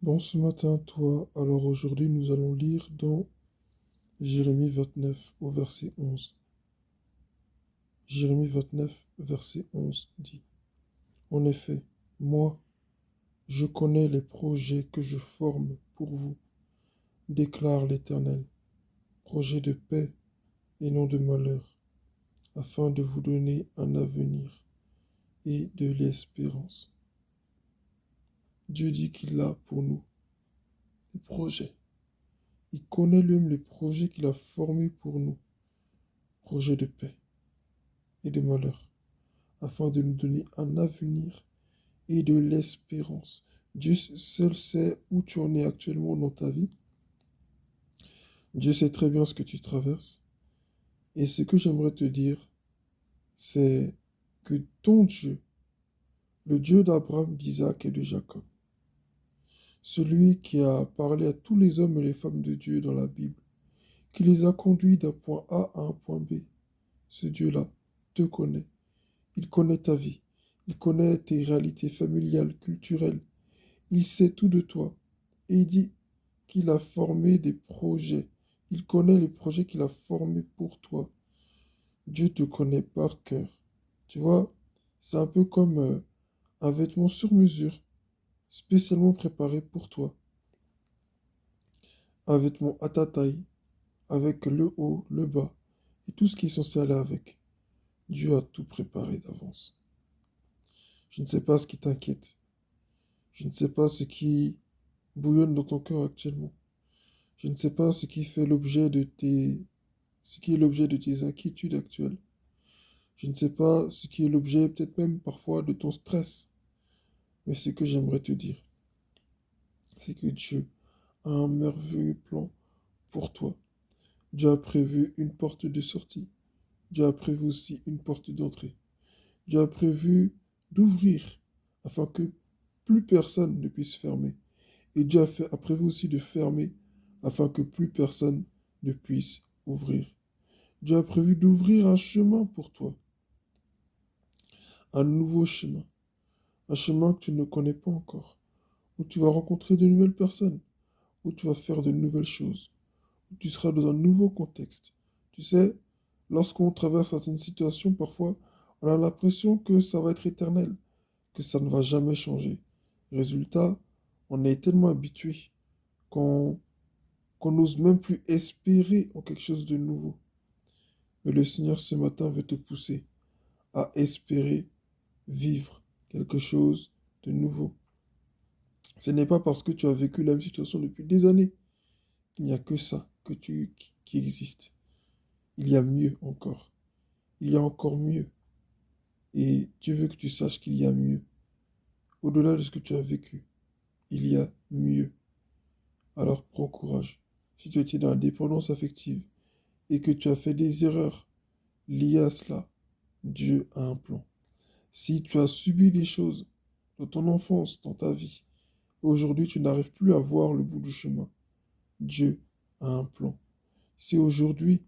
Bon, ce matin, toi, alors aujourd'hui, nous allons lire dans Jérémie 29 au verset 11. Jérémie 29, verset 11 dit, en effet, moi, je connais les projets que je forme pour vous, déclare l'Éternel, projets de paix et non de malheur, afin de vous donner un avenir et de l'espérance. Dieu dit qu'il a pour nous des projets. Il connaît lui-même les projets qu'il a formés pour nous, projets de paix et de malheur, afin de nous donner un avenir et de l'espérance. Dieu seul sait où tu en es actuellement dans ta vie. Dieu sait très bien ce que tu traverses. Et ce que j'aimerais te dire, c'est que ton Dieu, le Dieu d'Abraham, d'Isaac et de Jacob, celui qui a parlé à tous les hommes et les femmes de Dieu dans la Bible, qui les a conduits d'un point A à un point B, ce Dieu-là te connaît. Il connaît ta vie. Il connaît tes réalités familiales, culturelles. Il sait tout de toi. Et il dit qu'il a formé des projets. Il connaît les projets qu'il a formés pour toi. Dieu te connaît par cœur. Tu vois, c'est un peu comme un vêtement sur mesure, spécialement préparé pour toi. Un vêtement à ta taille, avec le haut, le bas, et tout ce qui est censé aller avec. Dieu a tout préparé d'avance. Je ne sais pas ce qui t'inquiète. Je ne sais pas ce qui bouillonne dans ton cœur actuellement. Je ne sais pas ce qui est l'objet de tes inquiétudes actuelles. Je ne sais pas ce qui est l'objet peut-être même parfois de ton stress. Mais ce que j'aimerais te dire, c'est que Dieu a un merveilleux plan pour toi. Dieu a prévu une porte de sortie. Dieu a prévu aussi une porte d'entrée. Dieu a prévu d'ouvrir afin que plus personne ne puisse fermer. Et Dieu a prévu aussi de fermer afin que plus personne ne puisse ouvrir. Dieu a prévu d'ouvrir un chemin pour toi, un nouveau chemin, un chemin que tu ne connais pas encore, où tu vas rencontrer de nouvelles personnes, où tu vas faire de nouvelles choses, où tu seras dans un nouveau contexte. Tu sais, lorsqu'on traverse certaines situations, parfois, on a l'impression que ça va être éternel, que ça ne va jamais changer. Résultat, on est tellement habitué qu'on qu'on n'ose même plus espérer en quelque chose de nouveau. Mais le Seigneur ce matin veut te pousser à espérer vivre quelque chose de nouveau. Ce n'est pas parce que tu as vécu la même situation depuis des années qu'il n'y a que ça qui existe. Il y a mieux encore. Il y a encore mieux. Et Dieu veut que tu saches qu'il y a mieux. Au-delà de ce que tu as vécu, il y a mieux. Alors prends courage. Si tu étais dans la dépendance affective et que tu as fait des erreurs liées à cela, Dieu a un plan. Si tu as subi des choses dans ton enfance, dans ta vie, aujourd'hui tu n'arrives plus à voir le bout du chemin, Dieu a un plan. Si aujourd'hui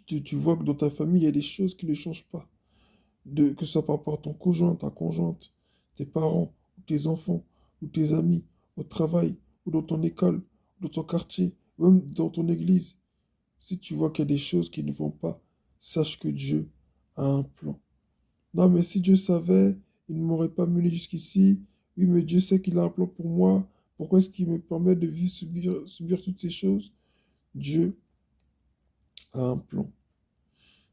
tu vois que dans ta famille il y a des choses qui ne changent pas, que ce soit par rapport à ton conjoint, ta conjointe, tes parents, ou tes enfants, ou tes amis, au travail, ou dans ton école, ou dans ton quartier, ou même dans ton église, si tu vois qu'il y a des choses qui ne vont pas, sache que Dieu a un plan. Non, mais si Dieu savait, il ne m'aurait pas mené jusqu'ici. Oui, mais Dieu sait qu'il a un plan pour moi. Pourquoi est-ce qu'il me permet de vivre, subir toutes ces choses? Dieu a un plan.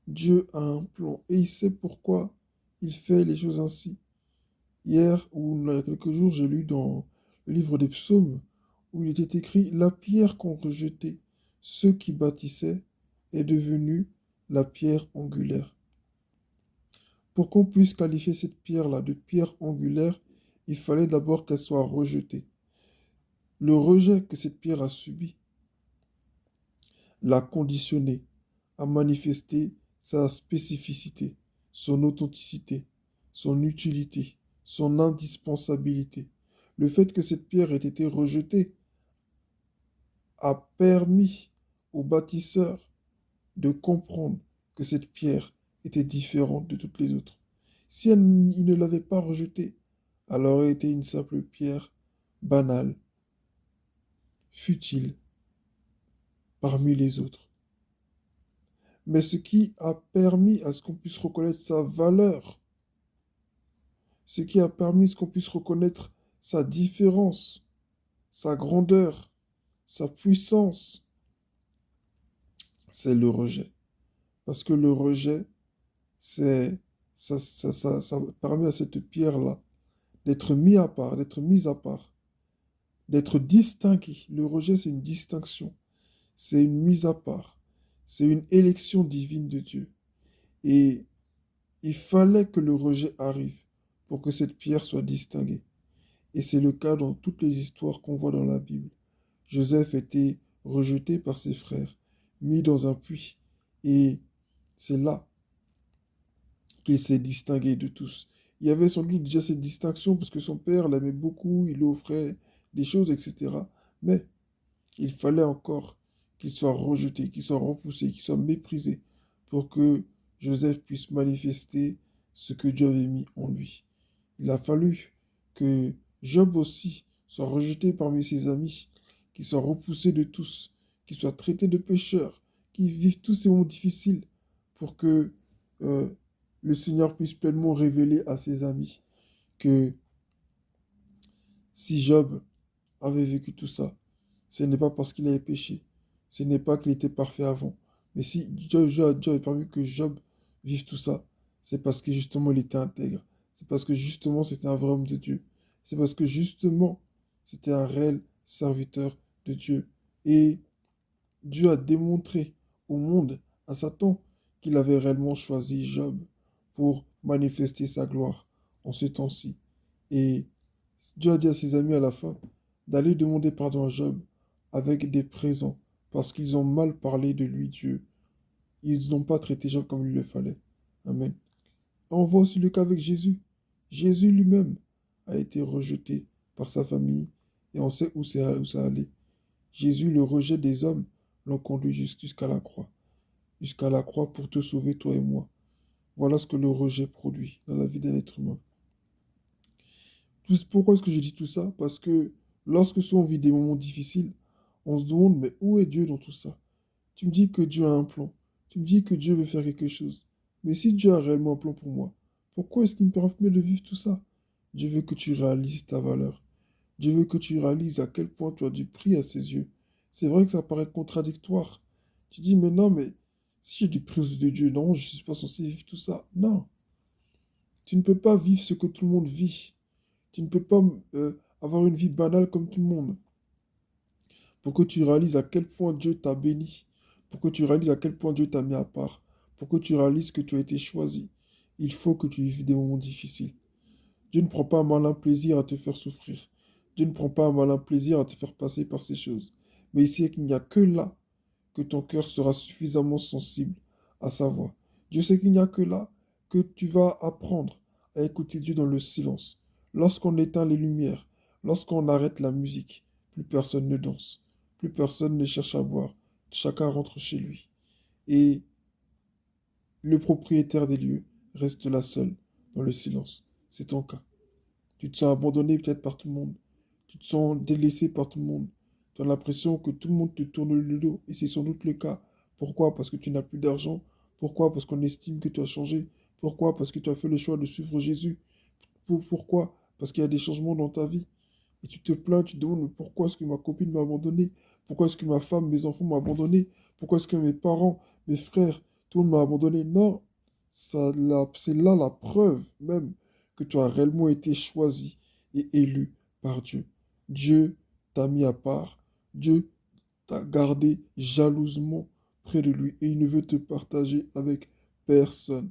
Dieu a un plan et il sait pourquoi il fait les choses ainsi. Hier, ou il y a quelques jours, j'ai lu dans le livre des psaumes où il était écrit: la pierre qu'ont rejetée ceux qui bâtissaient est devenue la pierre angulaire. Pour qu'on puisse qualifier cette pierre-là de pierre angulaire, il fallait d'abord qu'elle soit rejetée. Le rejet que cette pierre a subi l'a conditionné à manifester sa spécificité, son authenticité, son utilité, son indispensabilité. Le fait que cette pierre ait été rejetée a permis au bâtisseur de comprendre que cette pierre était différente de toutes les autres. Si il ne l'avait pas rejetée, elle aurait été une simple pierre banal, futile parmi les autres. Mais ce qui a permis à ce qu'on puisse reconnaître sa valeur, ce qui a permis à ce qu'on puisse reconnaître sa différence, sa grandeur, sa puissance, c'est le rejet. Parce que le rejet, c'est, ça permet à cette pierre-là d'être mise à part, d'être mise à part, d'être distinguée. Le rejet, c'est une distinction, c'est une mise à part, c'est une élection divine de Dieu. Et il fallait que le rejet arrive pour que cette pierre soit distinguée. Et c'est le cas dans toutes les histoires qu'on voit dans la Bible. Joseph était rejeté par ses frères, mis dans un puits. Et c'est là qu'il s'est distingué de tous. Il y avait sans doute déjà cette distinction parce que son père l'aimait beaucoup, il lui offrait des choses, etc. Mais il fallait encore qu'il soit rejeté, qu'il soit repoussé, qu'il soit méprisé pour que Joseph puisse manifester ce que Dieu avait mis en lui. Il a fallu que Job aussi soit rejeté parmi ses amis, qu'il soit repoussé de tous, qu'il soit traité de pécheur, qu'il vive tous ces moments difficiles pour que euh, le Seigneur puisse pleinement révéler à ses amis que si Job avait vécu tout ça, ce n'est pas parce qu'il avait péché, ce n'est pas qu'il était parfait avant, mais si Dieu a permis que Job vive tout ça, c'est parce que justement il était intègre, c'est parce que justement c'était un vrai homme de Dieu, c'est parce que justement c'était un réel serviteur de Dieu. Et Dieu a démontré au monde, à Satan, qu'il avait réellement choisi Job pour manifester sa gloire en ce temps-ci. Et Dieu a dit à ses amis à la fin d'aller demander pardon à Job avec des présents, parce qu'ils ont mal parlé de lui, Dieu. Ils n'ont pas traité Job comme il le fallait. Amen. On voit aussi le cas avec Jésus. Jésus lui-même a été rejeté par sa famille, et on sait où ça allait. Jésus, le rejet des hommes, l'ont conduit jusqu'à la croix. Jusqu'à la croix pour te sauver, toi et moi. Voilà ce que le rejet produit dans la vie d'un être humain. Pourquoi est-ce que je dis tout ça? Parce que lorsque soit on vit des moments difficiles, on se demande, mais où est Dieu dans tout ça? Tu me dis que Dieu a un plan. Tu me dis que Dieu veut faire quelque chose. Mais si Dieu a réellement un plan pour moi, pourquoi est-ce qu'il me permet de vivre tout ça? Dieu veut que tu réalises ta valeur. Dieu veut que tu réalises à quel point tu as du prix à ses yeux. C'est vrai que ça paraît contradictoire. Tu dis, mais non, mais si j'ai du prix aux yeux de Dieu, non, je ne suis pas censé vivre tout ça. Non, tu ne peux pas vivre ce que tout le monde vit. Tu ne peux pas avoir une vie banale comme tout le monde. Pour que tu réalises à quel point Dieu t'a béni. Pour que tu réalises à quel point Dieu t'a mis à part. Pour que tu réalises que tu as été choisi. Il faut que tu vives des moments difficiles. Dieu ne prend pas un malin plaisir à te faire souffrir. Dieu ne prend pas un malin plaisir à te faire passer par ces choses. Mais il sait qu'il n'y a que là que ton cœur sera suffisamment sensible à sa voix. Dieu sait qu'il n'y a que là que tu vas apprendre à écouter Dieu dans le silence. Lorsqu'on éteint les lumières, lorsqu'on arrête la musique, plus personne ne danse, plus personne ne cherche à boire. Chacun rentre chez lui. Et le propriétaire des lieux reste là seul, dans le silence. C'est ton cas. Tu te sens abandonné peut-être par tout le monde. Tu te sens délaissé par tout le monde. Tu as l'impression que tout le monde te tourne le dos. Et c'est sans doute le cas. Pourquoi? Parce que tu n'as plus d'argent. Pourquoi? Parce qu'on estime que tu as changé. Pourquoi? Parce que tu as fait le choix de suivre Jésus. Pourquoi? Parce qu'il y a des changements dans ta vie. Et tu te plains, tu te demandes mais pourquoi est-ce que ma copine m'a abandonné? Pourquoi est-ce que ma femme, mes enfants m'ont abandonné? Pourquoi est-ce que mes parents, mes frères, tout le monde m'a abandonné? Non, c'est là la preuve même que tu as réellement été choisi et élu par Dieu. Dieu t'a mis à part. Dieu t'a gardé jalousement près de lui et il ne veut te partager avec personne.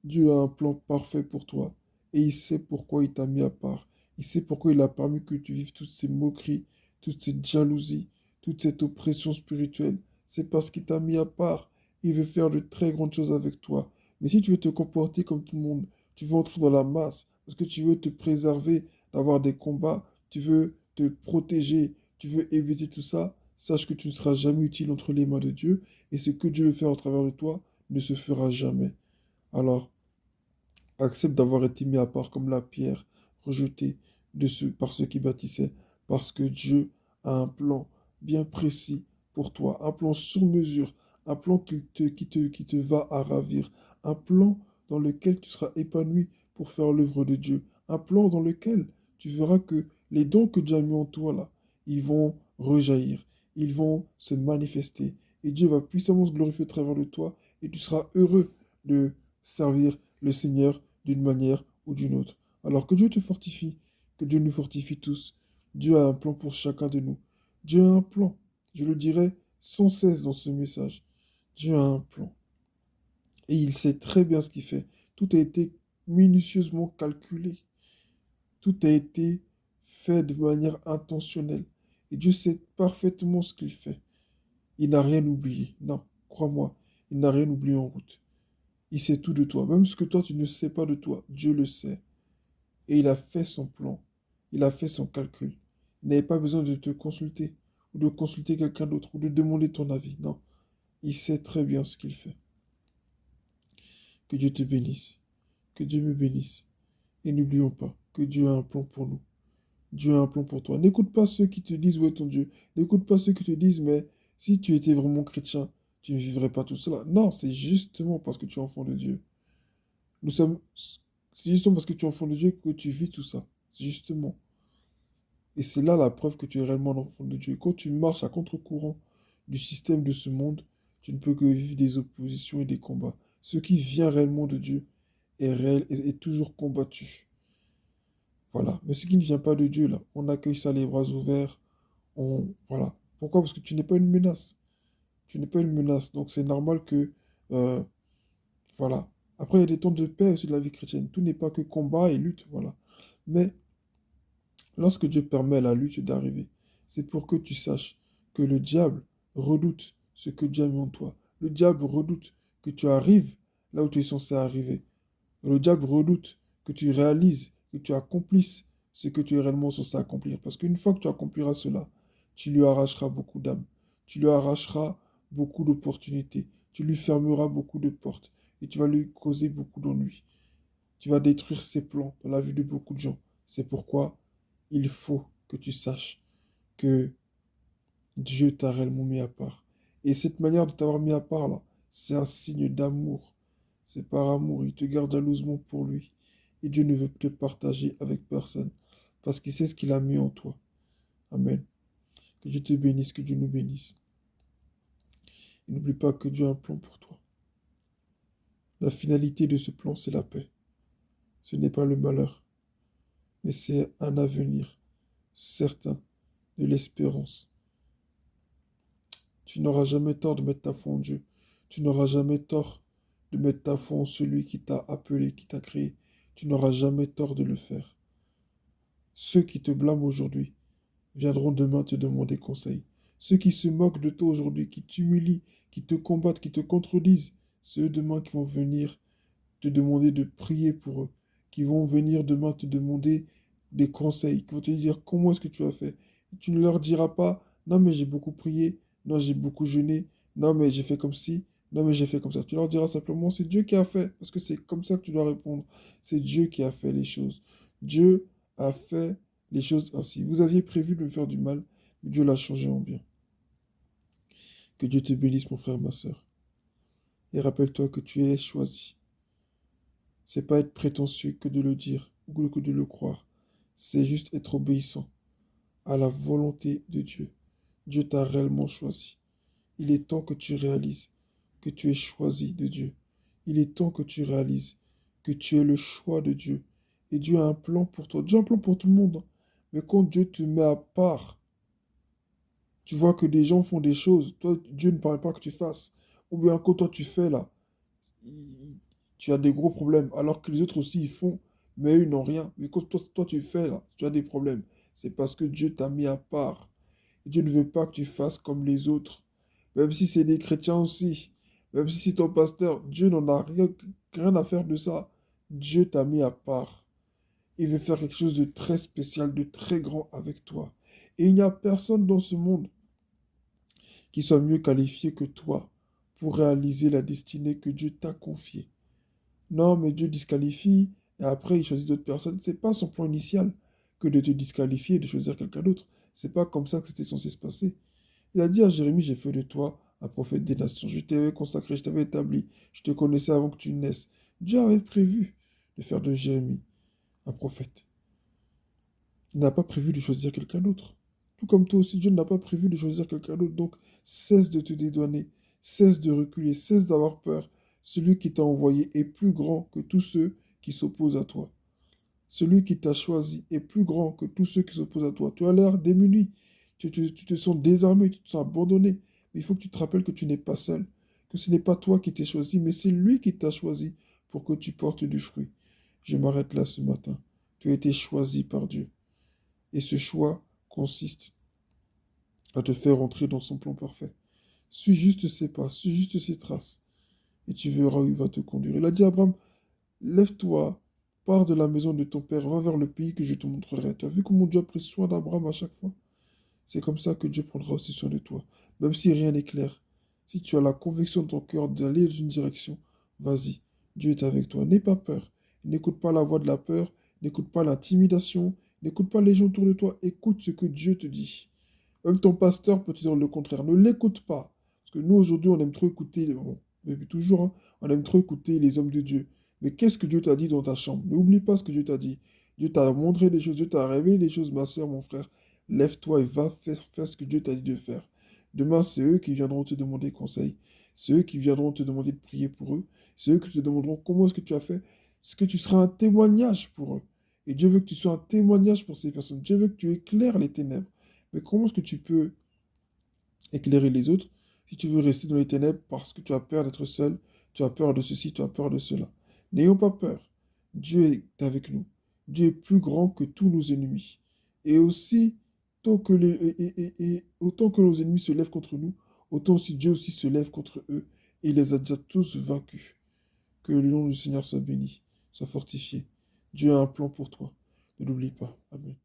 Dieu a un plan parfait pour toi et il sait pourquoi il t'a mis à part. Il sait pourquoi il a permis que tu vives toutes ces moqueries, toute cette jalousie, toute cette oppression spirituelle. C'est parce qu'il t'a mis à part. Il veut faire de très grandes choses avec toi. Mais si tu veux te comporter comme tout le monde, tu veux entrer dans la masse, parce que tu veux te préserver d'avoir des combats, tu veux te protéger, tu veux éviter tout ça, sache que tu ne seras jamais utile entre les mains de Dieu et ce que Dieu veut faire au travers de toi ne se fera jamais. Alors, accepte d'avoir été mis à part comme la pierre rejetée par ceux qui bâtissaient. Parce que Dieu a un plan bien précis pour toi, un plan sur mesure, un plan qui te va à ravir, un plan dans lequel tu seras épanoui pour faire l'œuvre de Dieu, un plan dans lequel tu verras que les dons que Dieu a mis en toi là, ils vont rejaillir, ils vont se manifester, et Dieu va puissamment se glorifier au travers de toi, et tu seras heureux de servir le Seigneur d'une manière ou d'une autre. Alors que Dieu te fortifie, que Dieu nous fortifie tous. Dieu a un plan pour chacun de nous. Dieu a un plan. Je le dirai sans cesse dans ce message. Dieu a un plan. Et il sait très bien ce qu'il fait. Tout a été minutieusement calculé. Tout a été fait de manière intentionnelle. Et Dieu sait parfaitement ce qu'il fait. Il n'a rien oublié. Non, crois-moi, il n'a rien oublié en route. Il sait tout de toi. Même ce que toi, tu ne sais pas de toi, Dieu le sait. Et il a fait son plan. Il a fait son calcul. Il n'avait pas besoin de te consulter, ou de consulter quelqu'un d'autre, ou de demander ton avis. Non, il sait très bien ce qu'il fait. Que Dieu te bénisse. Que Dieu me bénisse. Et n'oublions pas que Dieu a un plan pour nous. Dieu a un plan pour toi. N'écoute pas ceux qui te disent où est ton Dieu. N'écoute pas ceux qui te disent, mais si tu étais vraiment chrétien, tu ne vivrais pas tout cela. Non, c'est justement parce que tu es enfant de Dieu. Nous sommes... C'est justement parce que tu es enfant de Dieu que tu vis tout ça. C'est justement. Et c'est là la preuve que tu es réellement un enfant de Dieu. Quand tu marches à contre-courant du système de ce monde, tu ne peux que vivre des oppositions et des combats. Ce qui vient réellement de Dieu est réel et est toujours combattu. Voilà. Mais ce qui ne vient pas de Dieu, là, on accueille ça les bras ouverts. Voilà. Pourquoi? Parce que tu n'es pas une menace. Tu n'es pas une menace. Donc c'est normal que... euh, voilà. Après, il y a des temps de paix aussi de la vie chrétienne. Tout n'est pas que combat et lutte. Voilà. Mais lorsque Dieu permet à la lutte d'arriver, c'est pour que tu saches que le diable redoute ce que Dieu a mis en toi. Le diable redoute que tu arrives là où tu es censé arriver. Le diable redoute que tu réalises, que tu accomplisses ce que tu es réellement censé accomplir. Parce qu'une fois que tu accompliras cela, tu lui arracheras beaucoup d'âmes. Tu lui arracheras beaucoup d'opportunités. Tu lui fermeras beaucoup de portes. Et tu vas lui causer beaucoup d'ennuis. Tu vas détruire ses plans dans la vie de beaucoup de gens. C'est pourquoi il faut que tu saches que Dieu t'a réellement mis à part. Et cette manière de t'avoir mis à part là, c'est un signe d'amour. C'est par amour, il te garde jalousement pour lui. Et Dieu ne veut te partager avec personne parce qu'il sait ce qu'il a mis en toi. Amen. Que Dieu te bénisse, que Dieu nous bénisse. Et n'oublie pas que Dieu a un plan pour toi. La finalité de ce plan, c'est la paix. Ce n'est pas le malheur, mais c'est un avenir certain, de l'espérance. Tu n'auras jamais tort de mettre ta foi en Dieu. Tu n'auras jamais tort de mettre ta foi en celui qui t'a appelé, qui t'a créé. Tu n'auras jamais tort de le faire. Ceux qui te blâment aujourd'hui viendront demain te demander conseil. Ceux qui se moquent de toi aujourd'hui, qui t'humilient, qui te combattent, qui te contredisent, c'est eux demain qui vont venir te demander de prier pour eux, qui vont venir demain te demander des conseils, qui vont te dire comment est-ce que tu as fait. Et tu ne leur diras pas, non mais j'ai beaucoup prié, non j'ai beaucoup jeûné, non mais j'ai fait comme ci, non mais j'ai fait comme ça. Tu leur diras simplement, c'est Dieu qui a fait, parce que c'est comme ça que tu dois répondre. C'est Dieu qui a fait les choses. Dieu a fait les choses ainsi. Vous aviez prévu de me faire du mal, mais Dieu l'a changé en bien. Que Dieu te bénisse, mon frère, ma sœur. Et rappelle-toi que tu es choisi. C'est pas être prétentieux que de le dire ou que de le croire. C'est juste être obéissant à la volonté de Dieu. Dieu t'a réellement choisi. Il est temps que tu réalises que tu es choisi de Dieu. Il est temps que tu réalises que tu es le choix de Dieu. Et Dieu a un plan pour toi. Dieu a un plan pour tout le monde, hein. Mais quand Dieu te met à part, tu vois que des gens font des choses, toi, Dieu ne paraît pas que tu fasses. Ou bien quand toi tu fais là, il- tu as des gros problèmes, alors que les autres aussi ils font, mais eux ils n'ont rien. Mais quand toi tu fais là, tu as des problèmes. C'est parce que Dieu t'a mis à part. Et Dieu ne veut pas que tu fasses comme les autres. Même si c'est des chrétiens aussi, même si c'est ton pasteur, Dieu n'en a rien à faire de ça. Dieu t'a mis à part. Il veut faire quelque chose de très spécial, de très grand avec toi. Et il n'y a personne dans ce monde qui soit mieux qualifié que toi pour réaliser la destinée que Dieu t'a confiée. Non, mais Dieu disqualifie et après il choisit d'autres personnes. C'est pas son plan initial. que de te disqualifier et de choisir quelqu'un d'autre. C'est pas comme ça que c'était censé se passer. Il a dit à Jérémie, j'ai fait de toi un prophète des nations. Je t'avais consacré, je t'avais établi. Je te connaissais avant que tu naisses. Dieu avait prévu de faire de Jérémie un prophète. Il n'a pas prévu de choisir quelqu'un d'autre. Tout comme toi aussi, Dieu n'a pas prévu de choisir quelqu'un d'autre. Donc, cesse de te dédouaner, cesse de reculer, cesse d'avoir peur. Celui qui t'a envoyé est plus grand que tous ceux qui s'opposent à toi. Celui qui t'a choisi est plus grand que tous ceux qui s'opposent à toi. Tu as l'air démuni, tu te sens désarmé, tu te sens abandonné. Mais il faut que tu te rappelles que tu n'es pas seul, que ce n'est pas toi qui t'es choisi, mais c'est lui qui t'a choisi pour que tu portes du fruit. Je m'arrête là ce matin. Tu as été choisi par Dieu. Et ce choix consiste à te faire entrer dans son plan parfait. Suis juste ses pas, suis juste ses traces, et tu verras où il va te conduire. Il a dit à Abraham, lève-toi, pars de la maison de ton père, va vers le pays que je te montrerai. Tu as vu comment Dieu a pris soin d'Abraham à chaque fois? C'est comme ça que Dieu prendra aussi soin de toi. Même si rien n'est clair, si tu as la conviction de ton cœur d'aller dans une direction, vas-y. Dieu est avec toi. N'aie pas peur. N'écoute pas la voix de la peur. N'écoute pas l'intimidation. N'écoute pas les gens autour de toi. Écoute ce que Dieu te dit. Même ton pasteur peut te dire le contraire. Ne l'écoute pas. Parce que nous, aujourd'hui, on aime trop écouter, bon, depuis toujours, hein, on aime trop écouter les hommes de Dieu. Mais qu'est-ce que Dieu t'a dit dans ta chambre? N'oublie pas ce que Dieu t'a dit. Dieu t'a montré des choses, Dieu t'a révélé des choses, ma soeur, mon frère. Lève-toi et va faire ce que Dieu t'a dit de faire. Demain, c'est eux qui viendront te demander conseil. C'est eux qui viendront te demander de prier pour eux. C'est eux qui te demanderont comment est-ce que tu as fait. Est-ce que tu seras un témoignage pour eux? Et Dieu veut que tu sois un témoignage pour ces personnes. Dieu veut que tu éclaires les ténèbres. Mais comment est-ce que tu peux éclairer les autres si tu veux rester dans les ténèbres parce que tu as peur d'être seul, tu as peur de ceci, tu as peur de cela? N'ayons pas peur. Dieu est avec nous. Dieu est plus grand que tous nos ennemis. Et aussi, autant que nos ennemis se lèvent contre nous, autant aussi Dieu aussi se lève contre eux et il les a déjà tous vaincus. Que le nom du Seigneur soit béni, soit fortifié. Dieu a un plan pour toi. Ne l'oublie pas. Amen.